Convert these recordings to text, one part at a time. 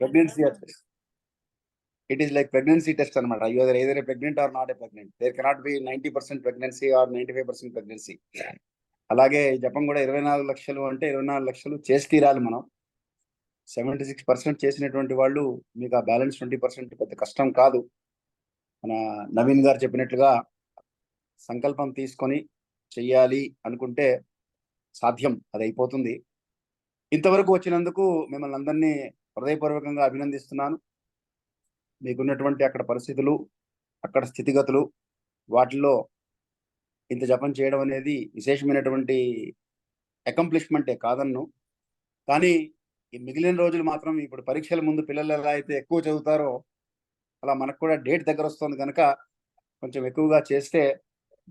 Pregnancy it is like pregnancy test అనమాట. You are either a pregnant or not a pregnant. There cannot be 90% pregnancy or 95% pregnancy. అలాగే జపం కూడా 24 లక్షలు అంటే 24 లక్షలు చేసి తీరాలి మనం. 76% చేసినటువంటి వాళ్ళు మీకు ఆ బ్యాలెన్స్ 20% పెద్ద కష్టం కాదు. మన నవీన్ గారు చెప్పినట్లుగా సంకల్పం తీసుకొని చెయ్యాలి అనుకుంటే సాధ్యం, అది అయిపోతుంది. ఇంతవరకు వచ్చినందుకు మిమ్మల్ని అందరినీ హృదయపూర్వకంగా అభినందిస్తున్నాను. మీకున్నటువంటి అక్కడ పరిస్థితులు, అక్కడ స్థితిగతులు, వాటిల్లో ఇంత జపం చేయడం అనేది విశేషమైనటువంటి అకంప్లిష్మెంటే కాదన్ను. కానీ ఈ మిగిలిన రోజులు మాత్రం ఇప్పుడు పరీక్షల ముందు పిల్లలు ఎలా అయితే ఎక్కువ చదువుతారో అలా మనకు కూడా డేట్ దగ్గర వస్తుంది కనుక కొంచెం ఎక్కువగా చేస్తే,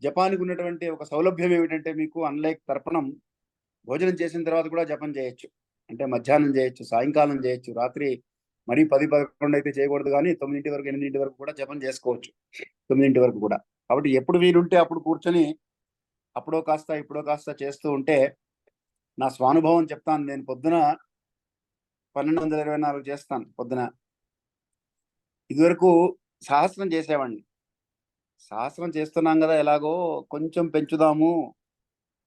జపానికి ఉన్నటువంటి ఒక సౌలభ్యం ఏమిటంటే మీకు అన్లైక్ తర్పణం భోజనం చేసిన తర్వాత కూడా జపం చేయొచ్చు. అంటే మధ్యాహ్నం చేయొచ్చు, సాయంకాలం చేయొచ్చు, రాత్రి మరీ 10-11 అయితే చేయకూడదు, కానీ 9 వరకు 8 వరకు కూడా జపం చేసుకోవచ్చు, 9 వరకు కూడా. కాబట్టి ఎప్పుడు వీలుంటే అప్పుడు కూర్చొని అప్పుడో కాస్త ఇప్పుడో కాస్త చేస్తూ ఉంటే, నా స్వానుభవం చెప్తాను. నేను పొద్దున 1224 చేస్తాను పొద్దున. ఇదివరకు సహస్రం చేసేవాడిని. సహస్రం చేస్తున్నాం కదా, ఎలాగో కొంచెం పెంచుదాము,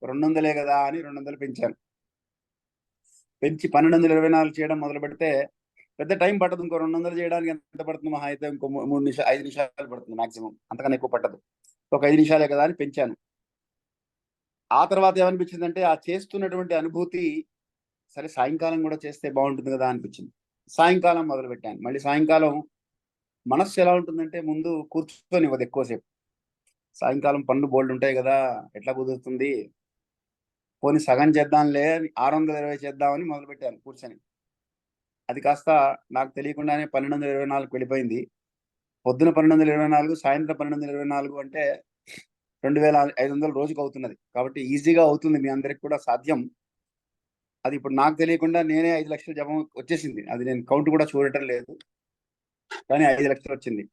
200 కదా అని 200 పెంచాను. పెంచి 1224 చేయడం మొదలు పెడితే పెద్ద టైం పట్టదు. ఇంకో 200 చేయడానికి ఎంత పడుతుంది? మహా అయితే ఇంకో 3 నిమిషాలు 5 నిమిషాలు పడుతుంది మాక్సిమం, అంతకన్నా ఎక్కువ పట్టదు. ఒక 5 నిమిషాలే కదా అని పెంచాను. ఆ తర్వాత ఏమనిపించిందంటే, ఆ చేస్తున్నటువంటి అనుభూతి, సరే సాయంకాలం కూడా చేస్తే బాగుంటుంది కదా అనిపించింది. సాయంకాలం మొదలు పెట్టాను. మళ్ళీ సాయంకాలం మనస్సు ఎలా ఉంటుందంటే, ముందు కూర్చొనివ్వదు ఎక్కువసేపు. సాయంకాలం పనులు బోల్డ్ ఉంటాయి కదా, ఎట్లా కుదురుతుంది, పోనీ సగం చేద్దాంలే, 620 చేద్దామని మొదలు పెట్టాను కూర్చొని. అది కాస్త నాకు తెలియకుండానే 1224 వెళ్ళిపోయింది. పొద్దున 1224, సాయంత్రం 1224 అంటే 2500 రోజుకు అవుతున్నది. కాబట్టి ఈజీగా అవుతుంది, మీ అందరికి కూడా సాధ్యం. అది ఇప్పుడు నాకు తెలియకుండా నేనే 5 లక్షల జపం వచ్చేసింది. అది నేను కౌంట్ కూడా చూడటం లేదు, కానీ 5 లక్షలు వచ్చింది.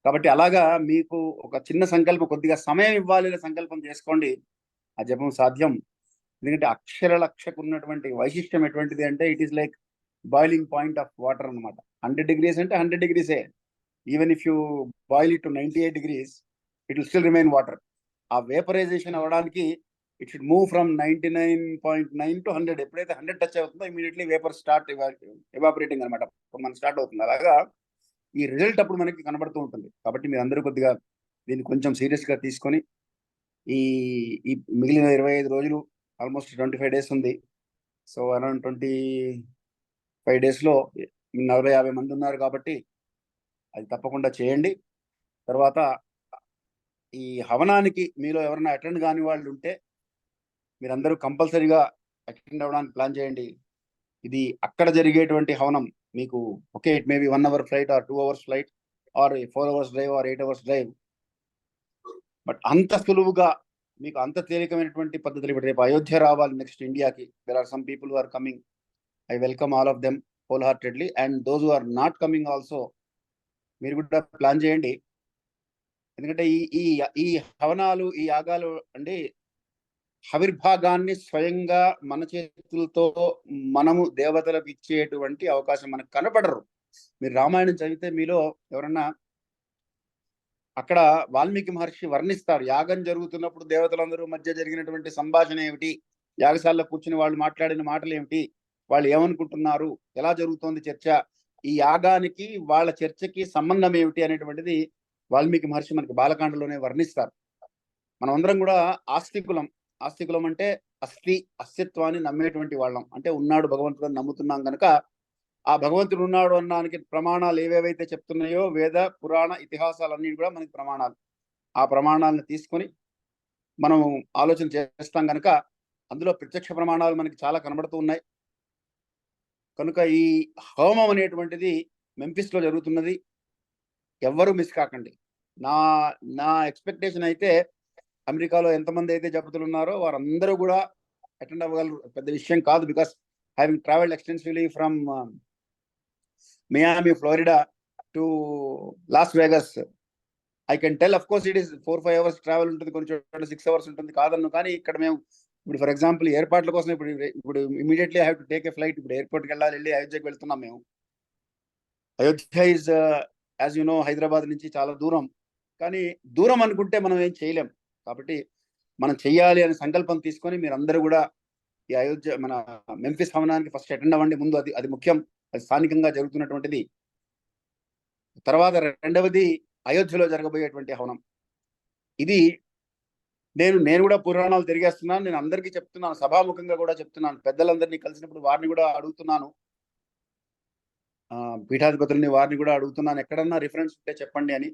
కాబట్టి అలాగా మీకు ఒక చిన్న సంకల్పం, కొద్దిగా సమయం ఇవ్వాలి అనే సంకల్పం చేసుకోండి, ఆ జపం సాధ్యం. ఎందుకంటే అక్షర లక్షకు ఉన్నటువంటి వైశిష్టం ఎటువంటిది అంటే, it is like boiling point of water అనమాట. 100 degrees అంటే 100 degrees. Even if you boil it to 98 degrees, it will still remain water. ఆ వేపరైజేషన్ అవ్వడానికి it should move from 99.9 to 100. ఎప్పుడైతే 100 టచ్ అవుతుందో ఇమీడియట్లీ వేపర్ స్టార్ట్ ఎవాపరేటింగ్ అనమాట, మనకి start అవుతుంది. అలాగా ఈ రిజల్ట్ అప్పుడు మనకి కనబడుతూ ఉంటుంది. కాబట్టి మీరు అందరూ కొద్దిగా దీన్ని కొంచెం సీరియస్గా తీసుకొని, ఈ ఈ మిగిలిన 25 రోజులు, ఆల్మోస్ట్ 25 days ఉంది. సో అరౌండ్ 25 daysలో 40-50 మంది ఉన్నారు కాబట్టి అది తప్పకుండా చేయండి. తర్వాత ఈ హవనానికి మీలో ఎవరైనా అటెండ్ కాని వాళ్ళు ఉంటే, మీరందరూ కంపల్సరీగా అటెండ్ అవ్వడానికి ప్లాన్ చేయండి. ఇది అక్కడ జరిగేటువంటి హవనం మీకు, okay, it may be 1 hour flight or 2 hours flight or 4 hours drive or 8 hours drive, but అంత సులువుగా మీకు అంత తేలికమైనటువంటి పద్ధతులు. ఇప్పుడు రేపు అయోధ్య రావాలి నెక్స్ట్ ఇండియాకి. There are some people who are coming. I welcome all of them wholeheartedly, and those who are not coming also, మీరు కూడా ప్లాన్ చేయండి. ఎందుకంటే ఈ ఈ ఈ హవనాలు, ఈ యాగాలు అంటే ఆవిర్భాగాన్ని స్వయంగా మన చేతులతో మనము దేవతలకు ఇచ్చేటువంటి అవకాశం మనకు కనపడరు. మీరు రామాయణం చదివితే మీలో ఎవరన్నా, అక్కడ వాల్మీకి మహర్షి వర్ణిస్తారు యాగం జరుగుతున్నప్పుడు దేవతలందరూ మధ్య జరిగినటువంటి సంభాషణ ఏమిటి, యాగశాలలో కూర్చుని వాళ్ళు మాట్లాడిన మాటలు ఏమిటి, వాళ్ళు ఏమనుకుంటున్నారు, ఎలా జరుగుతోంది చర్చ, ఈ యాగానికి వాళ్ళ చర్చకి సంబంధం ఏమిటి అనేటువంటిది వాల్మీకి మహర్షి మనకి బాలకాండలోనే వర్ణిస్తారు. మనం అందరం కూడా ఆస్తికులం. ఆస్తికులం అంటే అస్తిత్వాన్ని నమ్మేటువంటి వాళ్ళం. అంటే ఉన్నాడు భగవంతుడు నమ్ముతున్నాం కనుక, ఆ భగవంతుడు ఉన్నాడు అన్నానికి ప్రమాణాలు ఏవేవైతే చెప్తున్నాయో వేద పురాణ ఇతిహాసాలన్నీ కూడా మనకి ప్రమాణాలు. ఆ ప్రమాణాలను తీసుకొని మనం ఆలోచన చేస్తాం కనుక, అందులో ప్రత్యక్ష ప్రమాణాలు మనకి చాలా కనబడుతూ ఉన్నాయి. కనుక ఈ హోమం అనేటువంటిది మెంఫిస్లో జరుగుతున్నది, ఎవ్వరూ మిస్ కాకండి. నా నా ఎక్స్పెక్టేషన్ అయితే, అమెరికాలో ఎంతమంది అయితే జపతులు ఉన్నారో వారందరూ కూడా అటెండ్ అవ్వగలరు. పెద్ద విషయం కాదు. Because having travelled extensively from Miami Florida to loss Vegas, I can tell. Of course it is 4-5 hours travel ఉంటుంది, కొన్ని చోట్ల 6 hours ఉంటుంది, కాదన్ను. కానీ ఇక్కడ మేము ఇప్పుడు ఫర్ ఎగ్జాంపుల్ ఏర్పాట్ల కోసం ఇప్పుడు immediately I have to take a flight. ఇప్పుడు ఎయిర్పోర్ట్కి వెళ్ళాలి, వెళ్ళి అయోధ్యకి వెళ్తున్నాం మేము. Ayodhya is as you know Hyderabad నుంచి చాలా దూరం, కానీ దూరం అనుకుంటే మనం ఏం చేయలేం. కాబట్టి మనం చెయ్యాలి అనే సంకల్పం తీసుకొని మీరందరూ కూడా ఈ అయోధ్య మన మెంఫిస్ హవనానికి ఫస్ట్ అటెండ్ అవ్వండి. ముందు అది అది ముఖ్యం, అది స్థానికంగా జరుగుతున్నటువంటిది. తర్వాత రెండవది అయోధ్యలో జరగబోయేటువంటి హవనం. ఇది నేను కూడా పురాణాలు తిరిగేస్తున్నాను. నేను అందరికీ చెప్తున్నాను, సభాముఖంగా కూడా చెప్తున్నాను. పెద్దలందరినీ కలిసినప్పుడు వారిని కూడా అడుగుతున్నాను, పీఠాధిపతుల్ని వారిని కూడా అడుగుతున్నాను, ఎక్కడన్నా రిఫరెన్స్ ఉంటే చెప్పండి అని.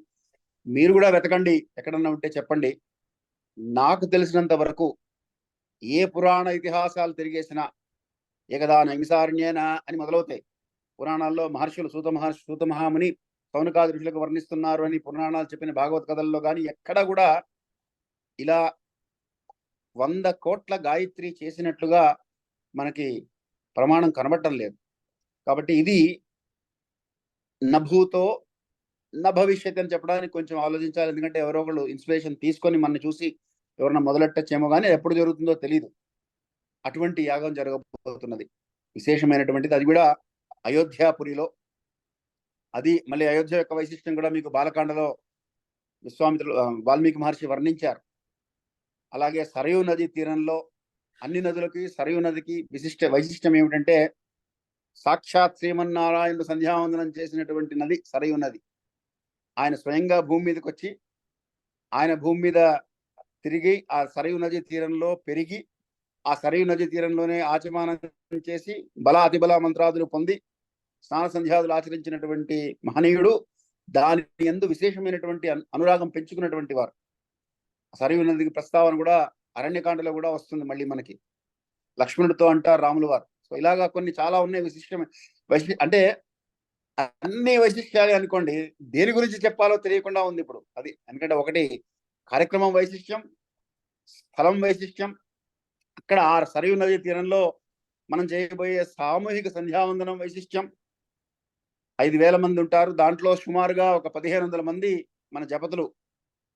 మీరు కూడా వెతకండి, ఎక్కడన్నా ఉంటే చెప్పండి. నాకు తెలిసినంత వరకు ఏ పురాణ ఇతిహాసాలు తిరిగేసినా ఏకదా నైమిసారణ్యేన అని మొదలవుతాయి. పురాణాల్లో మహర్షులు సూత మహాముని సౌనకాది ఋషులకు వర్ణిస్తున్నారు అని పురాణాలు చెప్పిన భాగవత్ కథల్లో కానీ ఎక్కడ కూడా ఇలా 100 కోట్ల గాయత్రి చేసినట్లుగా మనకి ప్రమాణం కనబడటం లేదు. కాబట్టి ఇది నభూతో నా భవిష్యత్ అని చెప్పడానికి కొంచెం ఆలోచించాలి. ఎందుకంటే ఎవరో ఒకళ్ళు ఇన్స్పిరేషన్ తీసుకొని మన చూసి ఎవరన్నా మొదలెట్టచ్చేమో, కానీ ఎప్పుడు జరుగుతుందో తెలియదు. అటువంటి యాగం జరగబోతున్నది, విశేషమైనటువంటిది. అది కూడా అయోధ్యాపురిలో. అది మళ్ళీ అయోధ్య యొక్క వైశిష్ట్యం కూడా మీకు బాలకాండలో విశ్వామిత్రులు వాల్మీకి మహర్షి వర్ణించారు. అలాగే సరయూ నది తీరంలో అన్ని నదులకి సరయూ నదికి వైశిష్టం ఏమిటంటే సాక్షాత్ శ్రీమన్నారాయణుడు సంధ్యావందనం చేసినటువంటి నది సరయూ నది. ఆయన స్వయంగా భూమి మీదకి వచ్చి ఆయన భూమి మీద తిరిగి ఆ సరయూ నది తీరంలో పెరిగి ఆ సరయూ నది తీరంలోనే ఆచమానం చేసి బల అతిబల మంత్రాదులు పొంది స్నాన సంధ్యాదులు ఆచరించినటువంటి మహనీయుడు. దాని యందు విశేషమైనటువంటి అనురాగం పెంచుకున్నటువంటి వారు. సరయూ నదికి ప్రస్తావన కూడా అరణ్యకాండలో కూడా వస్తుంది. మళ్ళీ మనకి లక్ష్మణుడితో అంటారు రాములు వారు. సో ఇలాగా కొన్ని చాలా ఉన్నాయి అంటే అన్ని వైశిష్ట్యాలు అనుకోండి, దేని గురించి చెప్పాలో తెలియకుండా ఉంది ఇప్పుడు. అది ఎందుకంటే ఒకటి కార్యక్రమం వైశిష్ట్యం, స్థలం వైశిష్ట్యం, అక్కడ ఆ సరయూ నది తీరంలో మనం చేయబోయే సామూహిక సంధ్యావందనం వైశిష్ట్యం. 5,000 మంది ఉంటారు. దాంట్లో సుమారుగా ఒక 1,500 మంది మన జపతులు,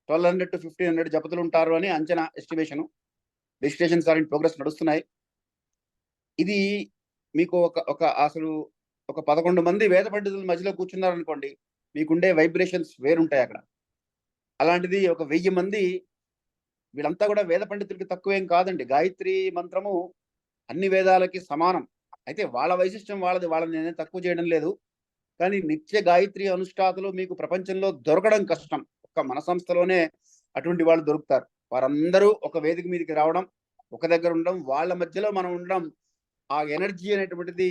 1,200 to 1,500 జపతులు ఉంటారు అని అంచనా, estimation. Registrations are in progress నడుస్తున్నాయి. ఇది మీకు అసలు ఒక 11 మంది వేద పండితుల మధ్యలో కూర్చున్నారనుకోండి, మీకుండే వైబ్రేషన్స్ వేరుంటాయి అక్కడ. అలాంటిది ఒక 1000 మంది, వీళ్ళంతా కూడా వేద పండితులకి తక్కువేం కాదండి. గాయత్రి మంత్రము అన్ని వేదాలకి సమానం. అయితే వాళ్ళ వైశిష్టం వాళ్ళని నేనే తక్కువ చేయడం లేదు. కానీ నిత్య గాయత్రి అనుష్ఠాతులు మీకు ప్రపంచంలో దొరకడం కష్టం. మన సంస్థలోనే అటువంటి వాళ్ళు దొరుకుతారు. వారందరూ ఒక వేదిక మీదకి రావడం, ఒక దగ్గర ఉండడం, వాళ్ళ మధ్యలో మనం ఉండడం, ఆ ఎనర్జీ అనేటువంటిది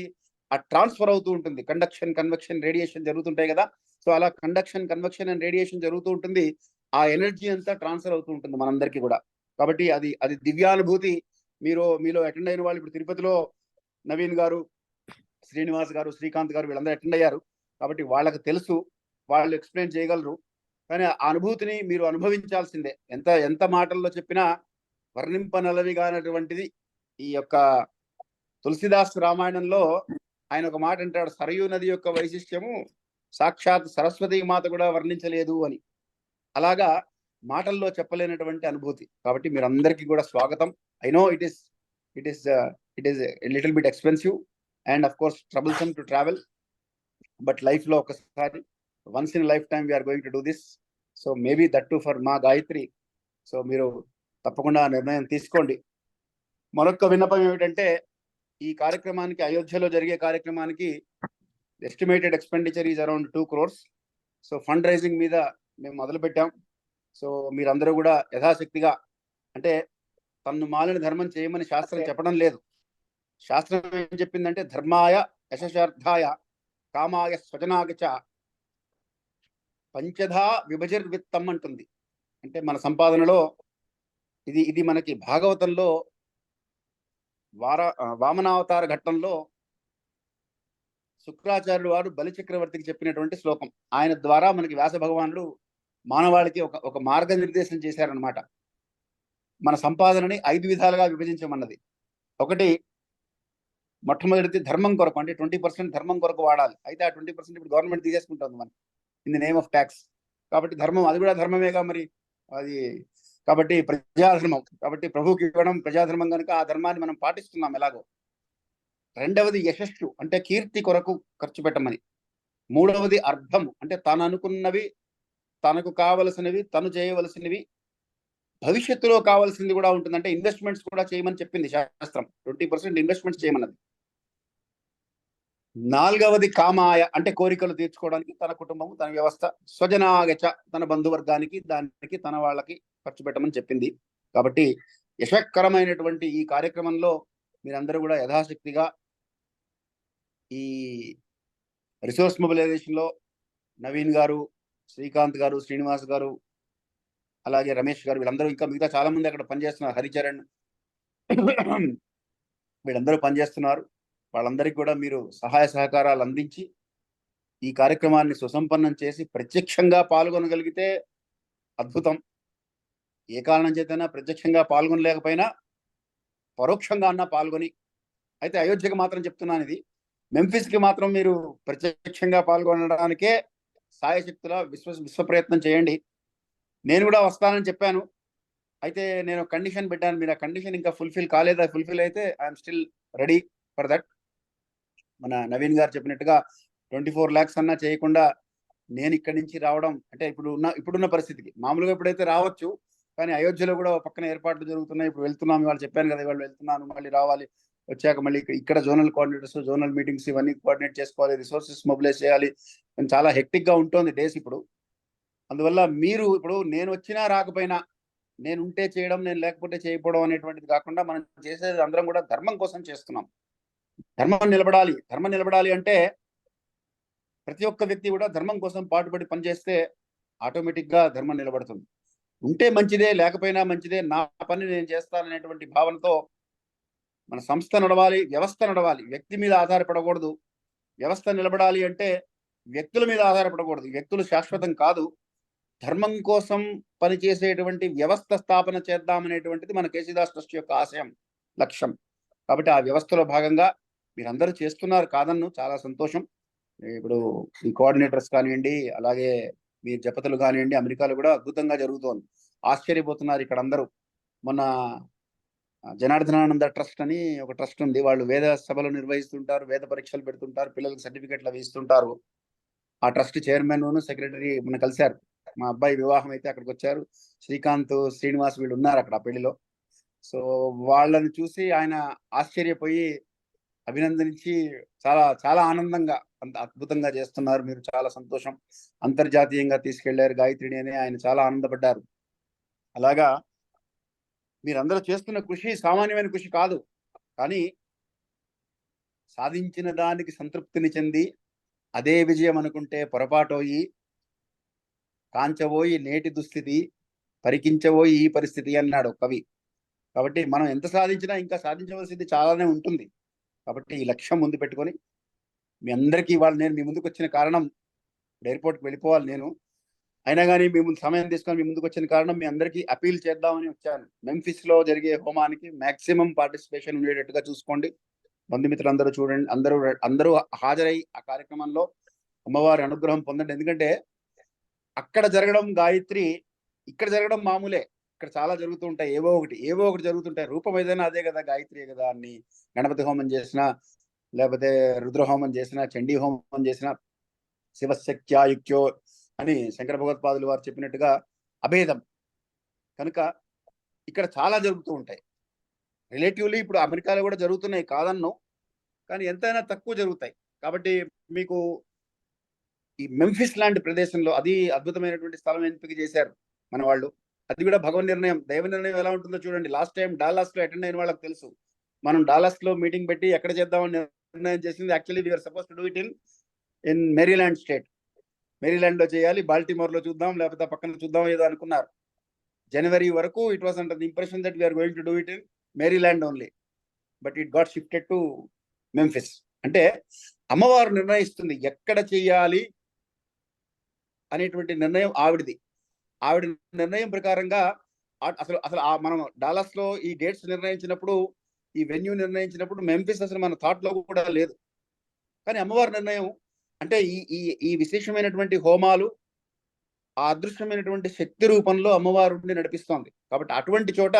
ఆ ట్రాన్స్ఫర్ అవుతూ ఉంటుంది. కండక్షన్, కన్వెక్షన్, రేడియేషన్ జరుగుతుంటాయి కదా. సో అలా కండక్షన్, కన్వెక్షన్ అండ్ రేడియేషన్ జరుగుతూ ఉంటుంది. ఆ ఎనర్జీ అంతా ట్రాన్స్ఫర్ అవుతూ ఉంటుంది మనందరికీ కూడా. కాబట్టి అది దివ్యానుభూతి. మీలో అటెండ్ అయిన వాళ్ళు ఇప్పుడు తిరుపతిలో నవీన్ గారు, శ్రీనివాస్ గారు, శ్రీకాంత్ గారు వీళ్ళందరూ అటెండ్ అయ్యారు. కాబట్టి వాళ్ళకి తెలుసు, వాళ్ళు ఎక్స్ప్లెయిన్ చేయగలరు. కానీ ఆ అనుభూతిని మీరు అనుభవించాల్సిందే. ఎంత మాటల్లో చెప్పినా వర్ణింపనలవిగానటువంటిది ఈ యొక్క తులసిదాస్ రామాయణంలో ఆయన ఒక మాట అంటాడు, సరయూ నది యొక్క వైశిష్ట్యము సాక్షాత్ సరస్వతి మాత కూడా వర్ణించలేదు అని. అలాగా మాటల్లో చెప్పలేనటువంటి అనుభూతి. కాబట్టి మీరందరికీ కూడా స్వాగతం. I know it is little bit expensive and of course troublesome to travel, but life లో ఒకసారి, once in lifetime we're going to do this. So maybe that to for మా గాయత్రి. సో మీరు తప్పకుండా నిర్ణయం తీసుకోండి. మరొక విన్నపం ఏమిటంటే, ఈ కార్యక్రమానికి, అయోధ్యలో జరిగే కార్యక్రమానికి estimated expenditure is around 2 crores. So fund raising మీద మేము మొదలు పెట్టాం. సో మీరందరూ కూడా యథాశక్తిగా, అంటే తన్ను మాలిన ధర్మం చేయమని శాస్త్రం చెప్పడం లేదు. శాస్త్రం ఏం చెప్పిందంటే ధర్మాయ యశార్థాయ కామాయ స్వజనాగచ పంచధా విభజిర్విత్తం అంటుంది. అంటే మన సంపాదనలో ఇది మనకి భాగవతంలో వామనావతార ఘట్టంలో శుక్రాచార్యులు వారు బలి చక్రవర్తికి చెప్పినటువంటి శ్లోకం. ఆయన ద్వారా మనకి వ్యాస భగవానుడు మానవాళికి ఒక మార్గనిర్దేశం చేశారనమాట. మన సంపాదనని 5 విధాలుగా విభజించమన్నది. ఒకటి, మొట్టమొదటిది ధర్మం కొరకు, అంటే 20% ధర్మం కొరకు వాడాలి. అయితే ఆ 20% ఇప్పుడు గవర్నమెంట్ తీసేసుకుంటుంది మనం in the name of tax. కాబట్టి ధర్మం, అది కూడా ధర్మమేగా మరి అది. కాబట్టి ప్రజాధర్మం, కాబట్టి ప్రభువుకి ఇవ్వడం ప్రజాధర్మం కనుక ఆ ధర్మాన్ని మనం పాటిస్తున్నాం ఎలాగో. రెండవది యశస్సు, అంటే కీర్తి కొరకు ఖర్చు పెట్టమని. మూడవది అర్థం, అంటే తను అనుకున్నవి, తనకు కావలసినవి, తను చేయవలసినవి, భవిష్యత్తులో కావాల్సింది కూడా ఉంటుంది. అంటే ఇన్వెస్ట్మెంట్స్ కూడా చేయమని చెప్పింది శాస్త్రం. 20% ఇన్వెస్ట్మెంట్స్ చేయమన్నది. నాలుగవది కామాయ, అంటే కోరికలు తీర్చుకోవడానికి తన కుటుంబం, తన వ్యవస్థ, స్వజనాగచ, తన బంధువర్గానికి, దానికి తన వాళ్ళకి ఖర్చు పెట్టమని చెప్పింది. కాబట్టి యశకరమైనటువంటి ఈ కార్యక్రమంలో మీరందరూ కూడా యథాశక్తిగా ఈ రిసోర్స్ మొబిలైజేషన్ లో నవీన్ గారు, శ్రీకాంత్ గారు, శ్రీనివాస్ గారు, అలాగే రమేష్ గారు, వీళ్ళందరూ, ఇంకా మిగతా చాలా మంది అక్కడ పనిచేస్తున్నారు, హరిచరణ్, వీళ్ళందరూ పనిచేస్తున్నారు. వాళ్ళందరికీ కూడా మీరు సహాయ సహకారాలు అందించి ఈ కార్యక్రమాన్ని సుసంపన్నం చేసి ప్రత్యక్షంగా పాల్గొనగలిగితే అద్భుతం. ఏ కారణం చేతైనా ప్రత్యక్షంగా పాల్గొనలేకపోయినా పరోక్షంగా అన్నా పాల్గొని, అయితే అయోధ్యకి మాత్రం చెప్తున్నాను, ఇది మెంఫిస్కి మాత్రం మీరు ప్రత్యక్షంగా పాల్గొనడానికే సాయశక్తుల విశ్వ ప్రయత్నం చేయండి. నేను కూడా వస్తానని చెప్పాను, అయితే నేను కండిషన్ పెట్టాను. మీరు ఆ కండిషన్ ఇంకా ఫుల్ఫిల్ కాలేదా? ఫుల్ఫిల్ అయితే I'm still ready for that. మన నవీన్ గారు చెప్పినట్టుగా 24 lakhs అన్నా చేయకుండా నేను ఇక్కడి నుంచి రావడం అంటే ఇప్పుడున్న పరిస్థితికి మామూలుగా ఇప్పుడైతే రావచ్చు, కానీ అయోధ్యలో కూడా పక్కన ఏర్పాట్లు జరుగుతున్నాయి. ఇప్పుడు వెళ్తున్నాం, ఇవాళ చెప్పాను కదా, ఇవాళ వెళ్తున్నాను, మళ్ళీ రావాలి, వచ్చాక మళ్ళీ ఇక్కడ జోనల్ కోఆర్డినేటర్స్, జోనల్ మీటింగ్స్ ఇవన్నీ కోఆర్డినేట్ చేసుకోవాలి, రిసోర్సెస్ మొబిలైజ్ చేయాలి, చాలా హెక్టిక్ గా ఉంటుంది డేస్ ఇప్పుడు. అందువల్ల మీరు ఇప్పుడు నేను వచ్చినా రాకపోయినా, నేను ఉంటే చేయడం, నేను లేకపోతే చేయకపోవడం అనేటువంటిది కాకుండా మనం చేసేది అందరం కూడా ధర్మం కోసం చేస్తున్నాం. ధర్మం నిలబడాలి అంటే ప్రతి ఒక్క వ్యక్తి కూడా ధర్మం కోసం పాటుపడి పనిచేస్తే ఆటోమేటిక్ గా ధర్మం నిలబడుతుంది. ఉంటే మంచిదే, లేకపోయినా మంచిదే, నా పని నేను చేస్తాననేటువంటి భావనతో మన సంస్థ నడవాలి, వ్యవస్థ నడవాలి. వ్యక్తి మీద ఆధారపడకూడదు. వ్యవస్థ నిలబడాలి అంటే వ్యక్తుల మీద ఆధారపడకూడదు. వ్యక్తులు శాశ్వతం కాదు. ధర్మం కోసం పనిచేసేటువంటి వ్యవస్థ స్థాపన చేద్దామనేటువంటిది మన కేసీదాస్ ట్రస్ట్ యొక్క ఆశయం, లక్ష్యం. కాబట్టి ఆ వ్యవస్థలో భాగంగా మీరందరూ చేస్తున్నారు, కాదన్ను, చాలా సంతోషం. ఇప్పుడు ఈ కోఆర్డినేటర్స్ కానివ్వండి, అలాగే మీ జపతులు కానివ్వండి, అమెరికాలో కూడా అద్భుతంగా జరుగుతోంది. ఆశ్చర్యపోతున్నారు ఇక్కడ అందరూ. మొన్న జనార్దనానంద ట్రస్ట్ అని ఒక ట్రస్ట్ ఉంది, వాళ్ళు వేద సభలు నిర్వహిస్తుంటారు, వేద పరీక్షలు పెడుతుంటారు, పిల్లలకు సర్టిఫికెట్లు అవి ఇస్తుంటారు. ఆ ట్రస్ట్ చైర్మన్ సెక్రటరీ మొన్న కలిశారు. మా అబ్బాయి వివాహం అయితే అక్కడికి వచ్చారు. శ్రీకాంత్, శ్రీనివాస్ వీళ్ళు ఉన్నారు అక్కడ పెళ్లిలో. సో వాళ్ళని చూసి ఆయన ఆశ్చర్యపోయి అభినందించి చాలా చాలా ఆనందంగా, అంత అద్భుతంగా చేస్తున్నారు మీరు, చాలా సంతోషం, అంతర్జాతీయంగా తీసుకెళ్లారు గాయత్రిని అని ఆయన చాలా ఆనందపడ్డారు. అలాగా మీరందరూ చేస్తున్న కృషి సామాన్యమైన కృషి కాదు, కానీ సాధించిన దానికి సంతృప్తిని చెంది అదే విజయం అనుకుంటే పొరపాటోయి, కాంచబోయి నేటి దుస్థితి, పరికించబోయి ఈ పరిస్థితి అన్నాడు కవి. కాబట్టి మనం ఎంత సాధించినా ఇంకా సాధించవలసింది చాలానే ఉంటుంది. కాబట్టి ఈ లక్ష్యం ముందు పెట్టుకొని మీ అందరికీ ఇవాళ నేను మీ ముందుకు వచ్చిన కారణం, ఎయిర్పోర్ట్కి వెళ్ళిపోవాలి నేను, అయినా కానీ మీ ముందు సమయం తీసుకొని మీ ముందుకు వచ్చిన కారణం మీ అందరికీ అపీల్ చేద్దామని వచ్చాను. మెంఫిస్ లో జరిగే హోమానికి మాక్సిమం పార్టిసిపేషన్ ఉండేటట్టుగా చూసుకోండి. బంధుమిత్రులందరూ చూడండి, అందరూ హాజరై ఆ కార్యక్రమంలో అమ్మవారి అనుగ్రహం పొందండి. ఎందుకంటే అక్కడ జరగడం గాయత్రి, ఇక్కడ జరగడం మామూలే. ఇక్కడ చాలా జరుగుతూ ఉంటాయి, ఏవో ఒకటి జరుగుతుంటాయి. రూపం ఏదైనా అదే కదా, గాయత్రి కదా. అన్ని గణపతి హోమం చేసినా, లేకపోతే రుద్రహోమం చేసినా, చండీ హోమం చేసినా, శివశక్త్యాయుక్యో అని శంకర భగవత్పాదులు వారు చెప్పినట్టుగా అభేదం కనుక ఇక్కడ చాలా జరుగుతూ ఉంటాయి. రిలేటివ్లీ ఇప్పుడు అమెరికాలో కూడా జరుగుతున్నాయి కాదన్ను, కానీ ఎంతైనా తక్కువ జరుగుతాయి. కాబట్టి మీకు ఈ మెంఫిస్ లాంటి ప్రదేశంలో అది అద్భుతమైనటువంటి స్థలం ఎంపిక చేశారు మన వాళ్ళు. అది కూడా భగవన్ నిర్ణయం, దైవ నిర్ణయం ఎలా ఉంటుందో చూడండి. లాస్ట్ టైం డాలస్ లో అటెండ్ అయిన వాళ్ళకి తెలుసు. మనం డాలస్ లో మీటింగ్ పెట్టి ఎక్కడ చేద్దామని నిర్ణయం చేసింది. Actually we're suppose to do it in Maryland state. Maryland లో చేయాలి, బాల్టిమోర్ లో చూద్దాం, లేకపోతే పక్కన చూద్దాం ఏదో అనుకున్నారు. జనవరి వరకు it was under the impression that we're going to do it in Maryland only, but it got shifted to Memphis. అంటే అమ్మవారు నిర్ణయిస్తుంది ఎక్కడ చేయాలి అనేటువంటి నిర్ణయం ఆవిడది. ఆవిడ నిర్ణయం ప్రకారంగా అసలు మనం డాలస్ లో ఈ డేట్స్ నిర్ణయించినప్పుడు, ఈ వెన్యూ నిర్ణయించినప్పుడు మెంఫిస్ అసలు మన థాట్ లో కూడా లేదు. కానీ అమ్మవారి నిర్ణయం అంటే ఈ విశేషమైనటువంటి హోమాలు ఆ అదృశ్యమైనటువంటి శక్తి రూపంలో అమ్మవారు నడిపిస్తోంది. కాబట్టి అటువంటి చోట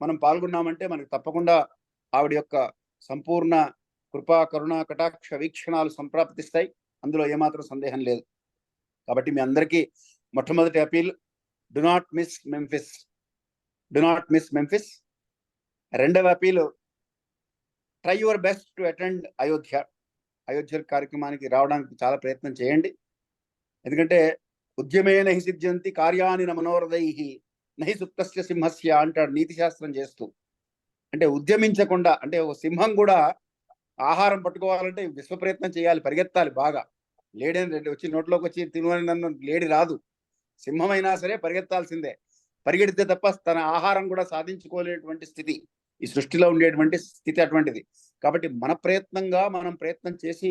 మనం పాల్గొన్నామంటే మనకు తప్పకుండా ఆవిడ యొక్క సంపూర్ణ కృపా కరుణ కటాక్ష వీక్షణాలు సంప్రాప్తిస్తాయి. అందులో ఏమాత్రం సందేహం లేదు. కాబట్టి మీ అందరికీ మొట్టమొదటి appeal, do not miss Memphis, do not miss Memphis. రెండవ appeal, try your best to attend Ayodhya కార్యక్రమానికి రావడానికి చాలా ప్రయత్నం చేయండి. ఎందుకంటే ఉద్యమేన హి సిద్ధ్యంతి కార్యాని న మనోరథైః నహి సుప్తస్య సింహస్య అంటాడు నీతి శాస్త్రం చేస్తూ. అంటే ఉద్యమించకుండా, అంటే ఒక సింహం కూడా ఆహారం పట్టుకోవాలంటే విశ్వ ప్రయత్నం చేయాలి, పరిగెత్తాలి బాగా. లేడీ వచ్చి నోట్లోకి వచ్చి తినని నన్ను లేడీ రాదు. సింహమైనా సరే పరిగెత్తాల్సిందే. పరిగెడితే తప్ప తన ఆహారం కూడా సాధించుకోలేటువంటి స్థితి ఈ సృష్టిలో ఉండేటువంటి స్థితి అటువంటిది. కాబట్టి మన ప్రయత్నంగా మనం ప్రయత్నం చేసి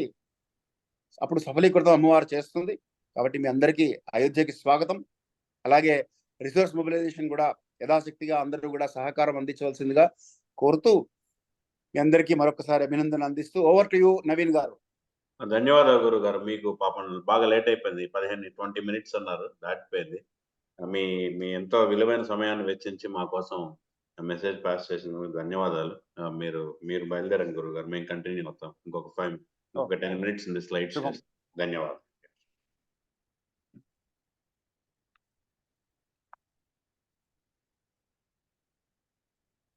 అప్పుడు సఫలీకృతం అమ్మవారు చేస్తుంది. కాబట్టి మీ అందరికీ అయోధ్యకి స్వాగతం. అలాగే రిసోర్స్ మొబిలైజేషన్ కూడా యథాశక్తిగా అందరూ కూడా సహకారం అందించవలసిందిగా కోరుతూ మీ అందరికీ మరొకసారి అభినందనలు అందిస్తూ ఓవర్ టు యూ నవీన్ గారు. ధన్యవాదాలు గురువు గారు. మీకు పాపం బాగా లేట్ అయిపోయింది, 15-20 మినిట్స్ అన్నారు, దాటిపోయింది. మీ మీ ఎంతో విలువైన సమయాన్ని వెచ్చించి మా కోసం మెసేజ్ పాస్ చేసినందుకు ధన్యవాదాలు. మీరు బయలుదేరండి గురువు గారు, మేము కంటిన్యూ అవుతాం. ఇంకొక 10 మినిట్స్ ఉంది స్లైడ్స్. ధన్యవాదాలు.